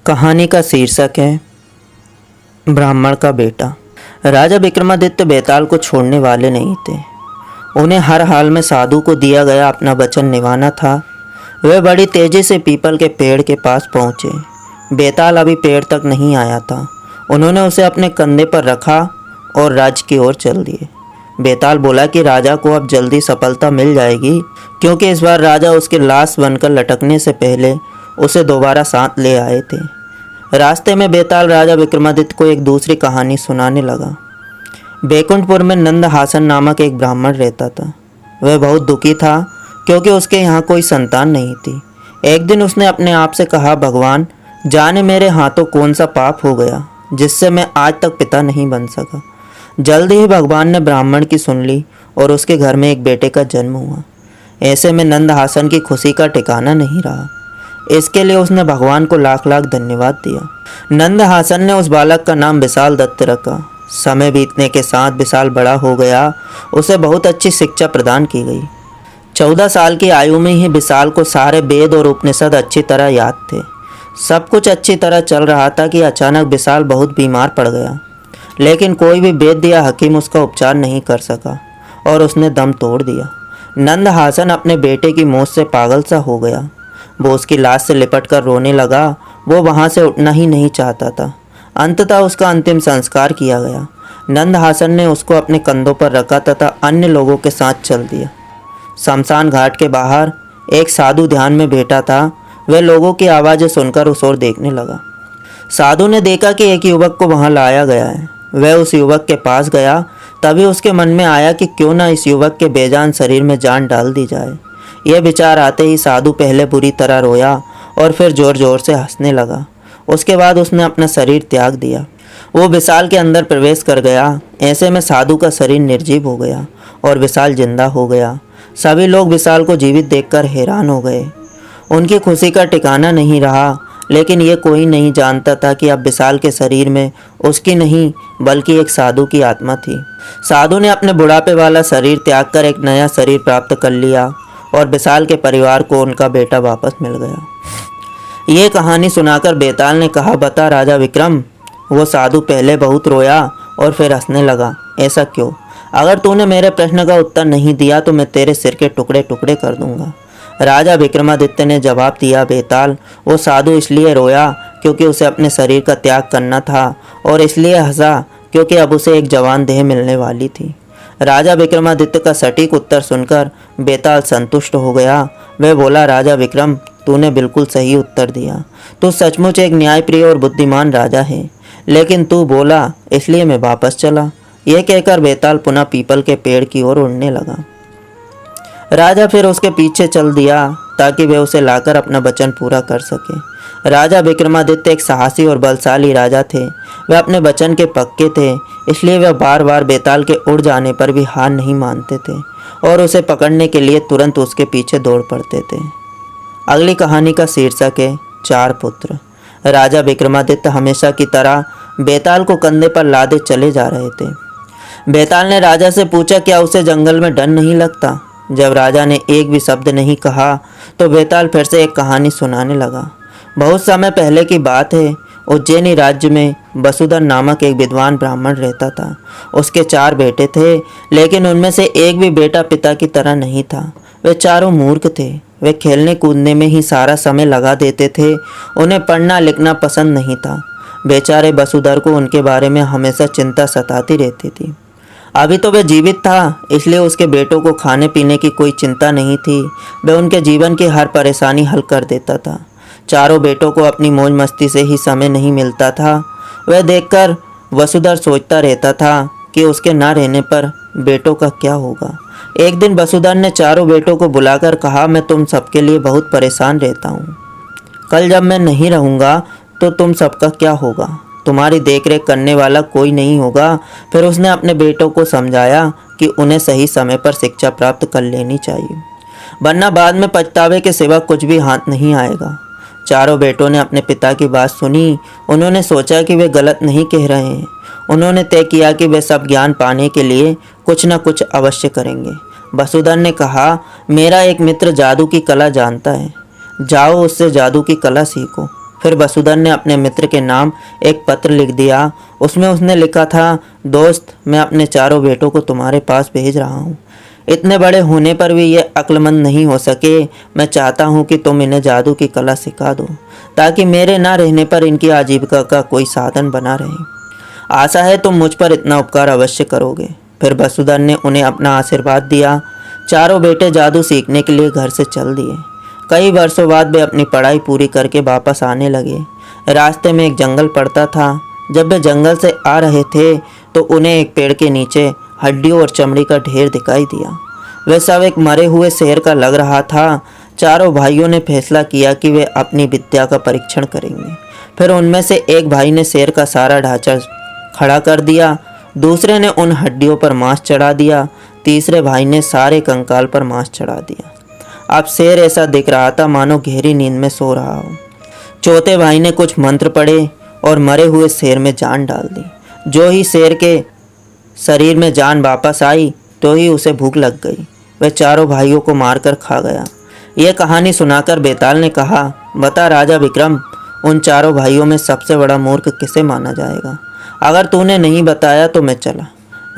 कहानी का शीर्षक है ब्राह्मण का बेटा। राजा विक्रमादित्य बेताल को छोड़ने वाले नहीं थे। उन्हें हर हाल में साधु को दिया गया अपना वचन निभाना था। वे बड़ी तेजी से पीपल के पेड़ के पास पहुँचे। बेताल अभी पेड़ तक नहीं आया था। उन्होंने उसे अपने कंधे पर रखा और राज्य की ओर चल दिए। बेताल बोला कि राजा को अब जल्दी सफलता मिल जाएगी, क्योंकि इस बार राजा उसकी लाश बनकर लटकने से पहले उसे दोबारा साथ ले आए थे। रास्ते में बेताल राजा विक्रमादित्य को एक दूसरी कहानी सुनाने लगा। बैकुंठपुर में नंदहासन नामक एक ब्राह्मण रहता था। वह बहुत दुखी था क्योंकि उसके यहाँ कोई संतान नहीं थी। एक दिन उसने अपने आप से कहा, भगवान जाने मेरे हाथों कौन सा पाप हो गया जिससे मैं आज तक पिता नहीं बन सका। जल्द ही भगवान ने ब्राह्मण की सुन ली और उसके घर में एक बेटे का जन्म हुआ। ऐसे में नंदहासन की खुशी का ठिकाना नहीं रहा। इसके लिए उसने भगवान को लाख लाख धन्यवाद दिया। नंदहासन ने उस बालक का नाम विशाल दत्त रखा। समय बीतने के साथ विशाल बड़ा हो गया। उसे बहुत अच्छी शिक्षा प्रदान की गई। 14 साल की आयु में ही विशाल को सारे वेद और उपनिषद अच्छी तरह याद थे। सब कुछ अच्छी तरह चल रहा था कि अचानक विशाल बहुत बीमार पड़ गया। लेकिन कोई भी वैद्य या हकीम उसका उपचार नहीं कर सका और उसने दम तोड़ दिया। नंदहासन अपने बेटे की मौत से पागल सा हो गया। वो उसकी लाश से लिपट कर रोने लगा। वो वहाँ से उठना ही नहीं चाहता था। अंततः उसका अंतिम संस्कार किया गया। नंदहासन ने उसको अपने कंधों पर रखा तथा अन्य लोगों के साथ चल दिया। शमशान घाट के बाहर एक साधु ध्यान में बैठा था। वह लोगों की आवाज़ें सुनकर उस ओर देखने लगा। साधु ने देखा कि एक युवक को वहाँ लाया गया है। वह उस युवक के पास गया। तभी उसके मन में आया कि क्यों ना इस युवक के बेजान शरीर में जान डाल दी जाए। यह विचार आते ही साधु पहले बुरी तरह रोया और फिर जोर जोर से हंसने लगा। उसके बाद उसने अपना शरीर त्याग दिया। वो विशाल के अंदर प्रवेश कर गया। ऐसे में साधु का शरीर निर्जीव हो गया और विशाल जिंदा हो गया। सभी लोग विशाल को जीवित देखकर हैरान हो गए। उनकी खुशी का ठिकाना नहीं रहा। लेकिन ये कोई नहीं जानता था कि अब विशाल के शरीर में उसकी नहीं बल्कि एक साधु की आत्मा थी। साधु ने अपने बुढ़ापे वाला शरीर त्याग कर एक नया शरीर प्राप्त कर लिया और विशाल के परिवार को उनका बेटा वापस मिल गया। ये कहानी सुनाकर बेताल ने कहा, बता राजा विक्रम, वो साधु पहले बहुत रोया और फिर हंसने लगा। ऐसा क्यों? अगर तूने मेरे प्रश्न का उत्तर नहीं दिया तो मैं तेरे सिर के टुकड़े टुकड़े कर दूंगा। राजा विक्रमादित्य ने जवाब दिया, बेताल, वो साधु इसलिए रोया क्योंकि उसे अपने शरीर का त्याग करना था और इसलिए हंसा क्योंकि अब उसे एक जवान देह मिलने वाली थी। राजा विक्रमादित्य का सटीक उत्तर सुनकर बेताल संतुष्ट हो गया। वह बोला, राजा विक्रम, तूने बिल्कुल सही उत्तर दिया। तू सचमुच एक न्यायप्रिय और बुद्धिमान राजा है। लेकिन तू बोला इसलिए मैं वापस चला। यह कहकर बेताल पुनः पीपल के पेड़ की ओर उड़ने लगा। राजा फिर उसके पीछे चल दिया ताकि वह उसे लाकर अपना वचन पूरा कर सके। राजा विक्रमादित्य एक साहसी और बलशाली राजा थे। वह अपने वचन के पक्के थे, इसलिए वह बार बार बेताल के उड़ जाने पर भी हार नहीं मानते थे और उसे पकड़ने के लिए तुरंत उसके पीछे दौड़ पड़ते थे। अगली कहानी का शीर्षक है 4 पुत्र। राजा विक्रमादित्य हमेशा की तरह बेताल को कंधे पर लादे चले जा रहे थे। बेताल ने राजा से पूछा, क्या उसे जंगल में डर नहीं लगता? जब राजा ने एक भी शब्द नहीं कहा तो बेताल फिर से एक कहानी सुनाने लगा। बहुत समय पहले की बात है। उज्जैनी राज्य में वसुधर नामक एक विद्वान ब्राह्मण रहता था। उसके 4 बेटे थे, लेकिन उनमें से एक भी बेटा पिता की तरह नहीं था। वे चारों मूर्ख थे। वे खेलने कूदने में ही सारा समय लगा देते थे। उन्हें पढ़ना लिखना पसंद नहीं था। बेचारे वसुधर को उनके बारे में हमेशा चिंता सताती रहती थी। अभी तो वह जीवित था, इसलिए उसके बेटों को खाने पीने की कोई चिंता नहीं थी। वह उनके जीवन की हर परेशानी हल कर देता था। चारों बेटों को अपनी मौज मस्ती से ही समय नहीं मिलता था। वह देखकर वसुधर सोचता रहता था कि उसके ना रहने पर बेटों का क्या होगा। एक दिन वसुधर ने चारों बेटों को बुलाकर कहा, मैं तुम सबके लिए बहुत परेशान रहता हूँ। कल जब मैं नहीं रहूँगा तो तुम सबका क्या होगा? तुम्हारी देखरेख करने वाला कोई नहीं होगा। फिर उसने अपने बेटों को समझाया कि उन्हें सही समय पर शिक्षा प्राप्त कर लेनी चाहिए, वरना बाद में पछतावे के सिवा कुछ भी हाथ नहीं आएगा। चारों बेटों ने अपने पिता की बात सुनी। उन्होंने सोचा कि वे गलत नहीं कह रहे हैं। उन्होंने तय किया कि वे सब ज्ञान पाने के लिए कुछ न कुछ अवश्य करेंगे। वसुधर ने कहा, मेरा एक मित्र जादू की कला जानता है, जाओ उससे जादू की कला सीखो। फिर वसुधन ने अपने मित्र के नाम एक पत्र लिख दिया। उसमें उसने लिखा था, दोस्त, मैं अपने चारों बेटों को तुम्हारे पास भेज रहा हूँ। इतने बड़े होने पर भी ये अक्लमंद नहीं हो सके। मैं चाहता हूँ कि तुम इन्हें जादू की कला सिखा दो, ताकि मेरे ना रहने पर इनकी आजीविका का कोई साधन बना रहे। आशा है तुम मुझ पर इतना उपकार अवश्य करोगे। फिर वसुधन ने उन्हें अपना आशीर्वाद दिया। चारों बेटे जादू सीखने के लिए घर से चल दिए। कई वर्षों बाद वे अपनी पढ़ाई पूरी करके वापस आने लगे। रास्ते में एक जंगल पड़ता था। जब वे जंगल से आ रहे थे तो उन्हें एक पेड़ के नीचे हड्डियों और चमड़ी का ढेर दिखाई दिया। वह सब एक मरे हुए शेर का लग रहा था। चारों भाइयों ने फैसला किया कि वे अपनी विद्या का परीक्षण करेंगे। फिर उनमें से एक भाई ने शेर का सारा ढांचा खड़ा कर दिया, दूसरे ने उन हड्डियों पर मांस चढ़ा दिया, तीसरे भाई ने सारे कंकाल पर मांस चढ़ा दिया। अब शेर ऐसा दिख रहा था मानो गहरी नींद में सो रहा हो। चौथे भाई ने कुछ मंत्र पढ़े और मरे हुए शेर में जान डाल दी। जो ही शेर के शरीर में जान वापस आई तो ही उसे भूख लग गई। वह चारों भाइयों को मारकर खा गया। यह कहानी सुनाकर बेताल ने कहा, बता राजा विक्रम, उन चारों भाइयों में सबसे बड़ा मूर्ख किसे माना जाएगा? अगर तूने नहीं बताया तो मैं चला।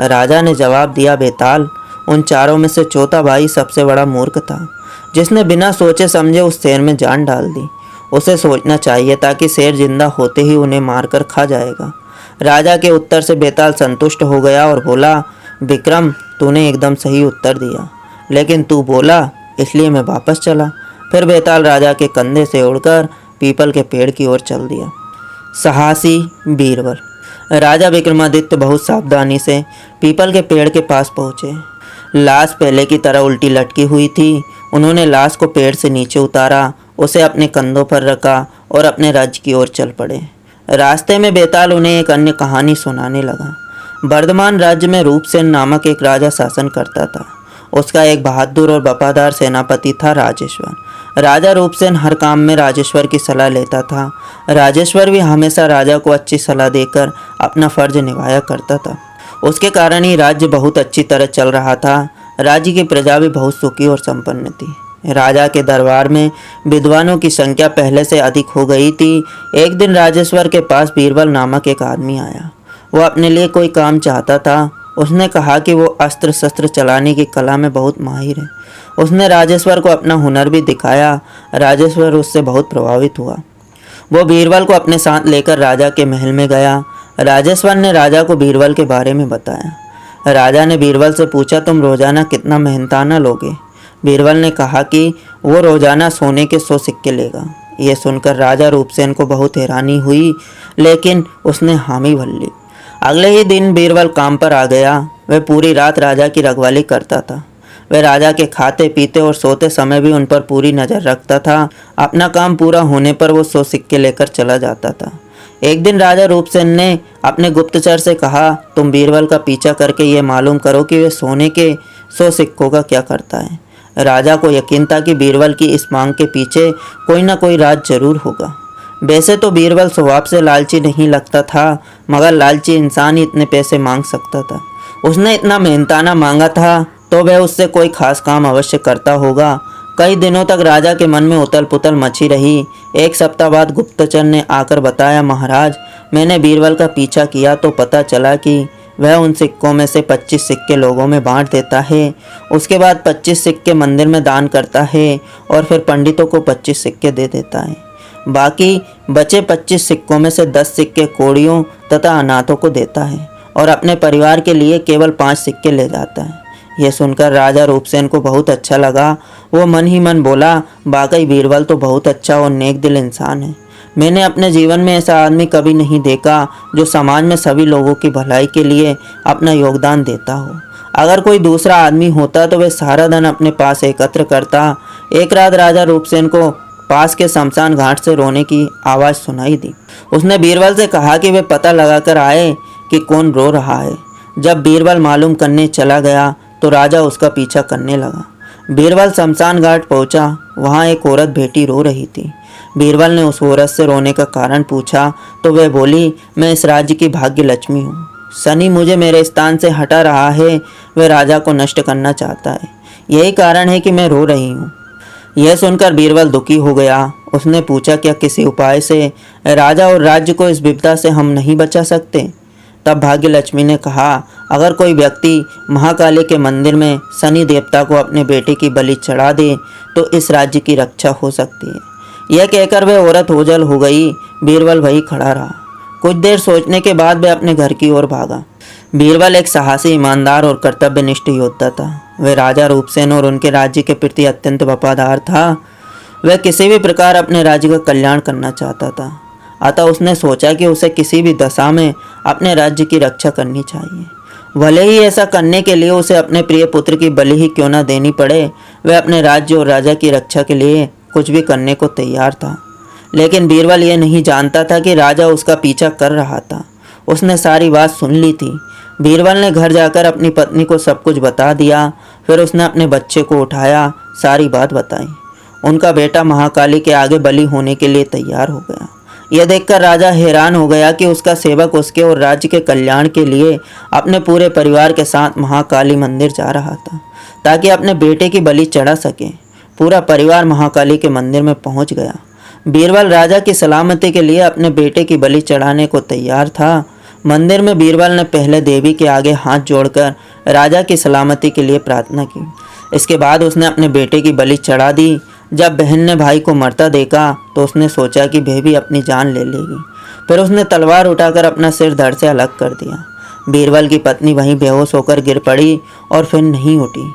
राजा ने जवाब दिया, बेताल, उन चारों में से चौथा भाई सबसे बड़ा मूर्ख था, जिसने बिना सोचे समझे उस शेर में जान डाल दी। उसे सोचना चाहिए था कि शेर जिंदा होते ही उन्हें मारकर खा जाएगा। राजा के उत्तर से बेताल संतुष्ट हो गया और बोला, विक्रम, तूने एकदम सही उत्तर दिया, लेकिन तू बोला इसलिए मैं वापस चला। फिर बेताल राजा के कंधे से उड़कर पीपल के पेड़ की ओर चल दिया। साहसी बीरबल। राजा विक्रमादित्य बहुत सावधानी से पीपल के पेड़ के पास पहुँचे। लाश पहले की तरह उल्टी लटकी हुई थी। उन्होंने लाश को पेड़ से नीचे उतारा, उसे अपने कंधों पर रखा और अपने राज्य की ओर चल पड़े। रास्ते में बेताल उन्हें एक अन्य कहानी सुनाने लगा। वर्धमान राज्य में रूपसेन नामक एक राजा शासन करता था। उसका एक बहादुर और वफादार सेनापति था राजेश्वर। राजा रूपसेन हर काम में राजेश्वर की सलाह लेता था। राजेश्वर भी हमेशा राजा को अच्छी सलाह देकर अपना फर्ज निभाया करता था। उसके कारण ही राज्य बहुत अच्छी तरह चल रहा था। राज्य की प्रजा भी बहुत सुखी और संपन्न थी। राजा के दरबार में विद्वानों की संख्या पहले से अधिक हो गई थी। एक दिन राजेश्वर के पास बीरबल नामक एक आदमी आया। वो अपने लिए कोई काम चाहता था। उसने कहा कि वो अस्त्र शस्त्र चलाने की कला में बहुत माहिर है। उसने राजेश्वर को अपना हुनर भी दिखाया। राजेश्वर उससे बहुत प्रभावित हुआ। वो बीरबल को अपने साथ लेकर राजा के महल में गया। राजेश्वर ने राजा को बीरबल के बारे में बताया। राजा ने बीरबल से पूछा, तुम रोजाना कितना मेहनताना लोगे? बीरबल ने कहा कि वो रोजाना सोने के 100 सिक्के लेगा। यह सुनकर राजा रूपसेन को बहुत हैरानी हुई, लेकिन उसने हामी भर ली। अगले ही दिन बीरबल काम पर आ गया। वह पूरी रात राजा की रखवाली करता था। वह राजा के खाते पीते और सोते समय भी उन पर पूरी नज़र रखता था। अपना काम पूरा होने पर वो 100 सिक्के लेकर चला जाता था। एक दिन राजा रूपसेन ने अपने गुप्तचर से कहा, तुम बीरबल का पीछा करके ये मालूम करो कि वह सोने के 100 सिक्कों का क्या करता है। राजा को यकीन था कि बीरबल की इस मांग के पीछे कोई ना कोई राज जरूर होगा। वैसे तो बीरबल स्वभाव से लालची नहीं लगता था, मगर लालची इंसान ही इतने पैसे मांग सकता था। उसने इतना मेहनताना मांगा था तो वह उससे कोई खास काम अवश्य करता होगा। कई दिनों तक राजा के मन में उथल पुथल मची रही। एक सप्ताह बाद गुप्तचर ने आकर बताया, महाराज, मैंने बीरबल का पीछा किया तो पता चला कि वह उन सिक्कों में से 25 सिक्के लोगों में बांट देता है। उसके बाद 25 सिक्के मंदिर में दान करता है और फिर पंडितों को 25 सिक्के दे देता है। बाकी बचे 25 सिक्कों में से 10 सिक्के कोड़ियों तथा अनाथों को देता है और अपने परिवार के लिए केवल 5 सिक्के ले जाता है। यह सुनकर राजा रूपसेन को बहुत अच्छा लगा। वो मन ही मन बोला, वाकई बीरबल तो बहुत अच्छा और नेक दिल इंसान है। मैंने अपने जीवन में ऐसा आदमी कभी नहीं देखा जो समाज में सभी लोगों की भलाई के लिए अपना योगदान देता हो। अगर कोई दूसरा आदमी होता तो वह सारा धन अपने पास एकत्र करता। एक रात राजा रूपसेन को पास के शमशान घाट से रोने की आवाज़ सुनाई दी। उसने बीरबल से कहा कि वे पता लगाकर आए कि कौन रो रहा है। जब बीरबल मालूम करने चला गया तो राजा उसका पीछा करने लगा। बीरबल शमशान घाट पहुंचा। वहां एक औरत बेटी रो रही थी। बीरबल ने उस औरत से रोने का कारण पूछा तो वह बोली, मैं इस राज्य की भाग्य लक्ष्मी हूँ। शनि मुझे मेरे स्थान से हटा रहा है। वह राजा को नष्ट करना चाहता है। यही कारण है कि मैं रो रही हूँ। यह सुनकर बीरबल दुखी हो गया। उसने पूछा, क्या किसी उपाय से राजा और राज्य को इस विपदा से हम नहीं बचा सकते? तब भाग्यलक्ष्मी ने कहा, अगर कोई व्यक्ति महाकाली के मंदिर में शनि देवता को अपने बेटे की बलि चढ़ा दे तो इस राज्य की रक्षा हो सकती है। यह कहकर वह औरत ओझल हो गई। बीरबल वहीं खड़ा रहा। कुछ देर सोचने के बाद वह अपने घर की ओर भागा। बीरबल एक साहसी, ईमानदार और कर्तव्यनिष्ठ योद्धा था। वह राजा रूपसेन और उनके राज्य के प्रति अत्यंत वफादार था। वह किसी भी प्रकार अपने राज्य का कल्याण करना चाहता था। अतः उसने सोचा कि उसे किसी भी दशा में अपने राज्य की रक्षा करनी चाहिए। भले ही ऐसा करने के लिए उसे अपने प्रिय पुत्र की बलि ही क्यों न देनी पड़े, वह अपने राज्य और राजा की रक्षा के लिए कुछ भी करने को तैयार था। लेकिन बीरबल यह नहीं जानता था कि राजा उसका पीछा कर रहा था। उसने सारी बात सुन ली थी। बीरबल ने घर जाकर अपनी पत्नी को सब कुछ बता दिया। फिर उसने अपने बच्चे को उठाया, सारी बात बताई। उनका बेटा महाकाली के आगे बलि होने के लिए तैयार हो गया। यह देखकर राजा हैरान हो गया कि उसका सेवक उसके और राज्य के कल्याण के लिए अपने पूरे परिवार के साथ महाकाली मंदिर जा रहा था ताकि अपने बेटे की बलि चढ़ा सके। पूरा परिवार महाकाली के मंदिर में पहुंच गया। बीरबल राजा की सलामती के लिए अपने बेटे की बलि चढ़ाने को तैयार था। मंदिर में बीरबल ने पहले देवी के आगे हाथ जोड़कर राजा की सलामती के लिए प्रार्थना की। इसके बाद उसने अपने बेटे की बलि चढ़ा दी। जब बहन ने भाई को मरता देखा तो उसने सोचा कि वह भी अपनी जान ले लेगी। फिर उसने तलवार उठाकर अपना सिर धड़ से अलग कर दिया। बीरबल की पत्नी वहीं बेहोश होकर गिर पड़ी और फिर नहीं उठी।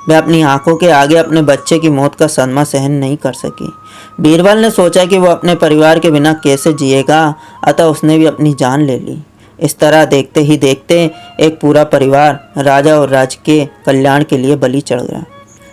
वह अपनी आंखों के आगे अपने बच्चे की मौत का सदमा सहन नहीं कर सकी। बीरबल ने सोचा कि वह अपने परिवार के बिना कैसे जिएगा, अतः उसने भी अपनी जान ले ली। इस तरह देखते ही देखते एक पूरा परिवार राजा और राज्य के कल्याण के लिए बलि चढ़ गया।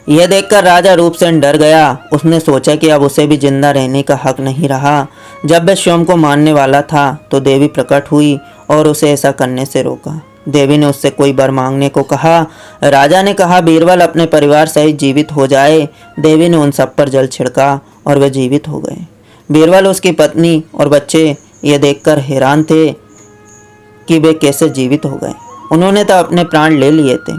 यह देखकर राजा रूपसेन डर गया। उसने सोचा कि अब उसे भी जिंदा रहने का हक नहीं रहा। जब वह स्वयं को मारने वाला था तो देवी प्रकट हुई और उसे ऐसा करने से रोका। देवी ने उससे कोई वर मांगने को कहा। राजा ने कहा, बीरबल अपने परिवार सहित जीवित हो जाए। देवी ने उन सब पर जल छिड़का और वे जीवित हो गए। बीरबल, उसकी पत्नी और बच्चे ये देखकर हैरान थे कि वे कैसे जीवित हो गए। उन्होंने तो अपने प्राण ले लिए थे।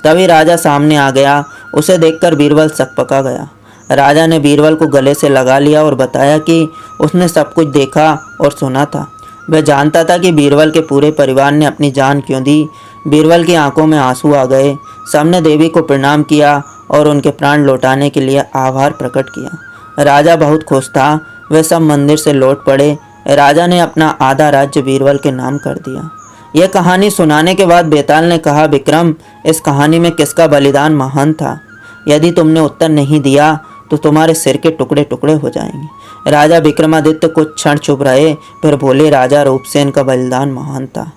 तभी राजा सामने आ गया। उसे देखकर बीरबल सकपका गया। राजा ने बीरबल को गले से लगा लिया और बताया कि उसने सब कुछ देखा और सुना था। वह जानता था कि बीरबल के पूरे परिवार ने अपनी जान क्यों दी। बीरबल की आंखों में आंसू आ गए। सबने देवी को प्रणाम किया और उनके प्राण लौटाने के लिए आभार प्रकट किया। राजा बहुत खुश था। वे सब मंदिर से लौट पड़े। राजा ने अपना आधा राज्य बीरबल के नाम कर दिया। यह कहानी सुनाने के बाद बेताल ने कहा, विक्रम, इस कहानी में किसका बलिदान महान था? यदि तुमने उत्तर नहीं दिया तो तुम्हारे सिर के टुकड़े टुकड़े हो जाएंगे। राजा विक्रमादित्य कुछ क्षण चुप रहे, फिर बोले, राजा रूपसेन का बलिदान महान था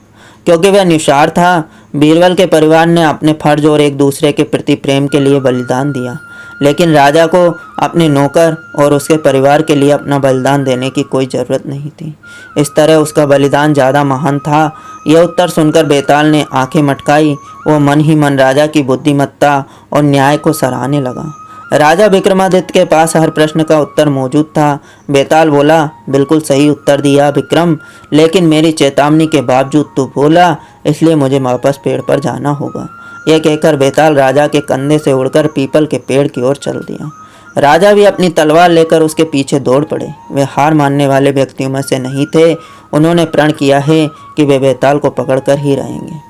क्योंकि वह निशार था। बीरबल के परिवार ने अपने फर्ज और एक दूसरे के प्रति प्रेम के लिए बलिदान दिया, लेकिन राजा को अपने नौकर और उसके परिवार के लिए अपना बलिदान देने की कोई ज़रूरत नहीं थी। इस तरह उसका बलिदान ज़्यादा महान था। यह उत्तर सुनकर बेताल ने आंखें मटकाई। वो मन ही मन राजा की बुद्धिमत्ता और न्याय को सराहने लगा। राजा विक्रमादित्य के पास हर प्रश्न का उत्तर मौजूद था। बेताल बोला, बिल्कुल सही उत्तर दिया विक्रम, लेकिन मेरी चेतावनी के बावजूद तू बोला, इसलिए मुझे वापस पेड़ पर जाना होगा। यह कहकर बेताल राजा के कंधे से उड़कर पीपल के पेड़ की ओर चल दिया। राजा भी अपनी तलवार लेकर उसके पीछे दौड़ पड़े। वे हार मानने वाले व्यक्तियों में से नहीं थे। उन्होंने प्रण किया है कि वे बेताल को पकड़कर ही रहेंगे।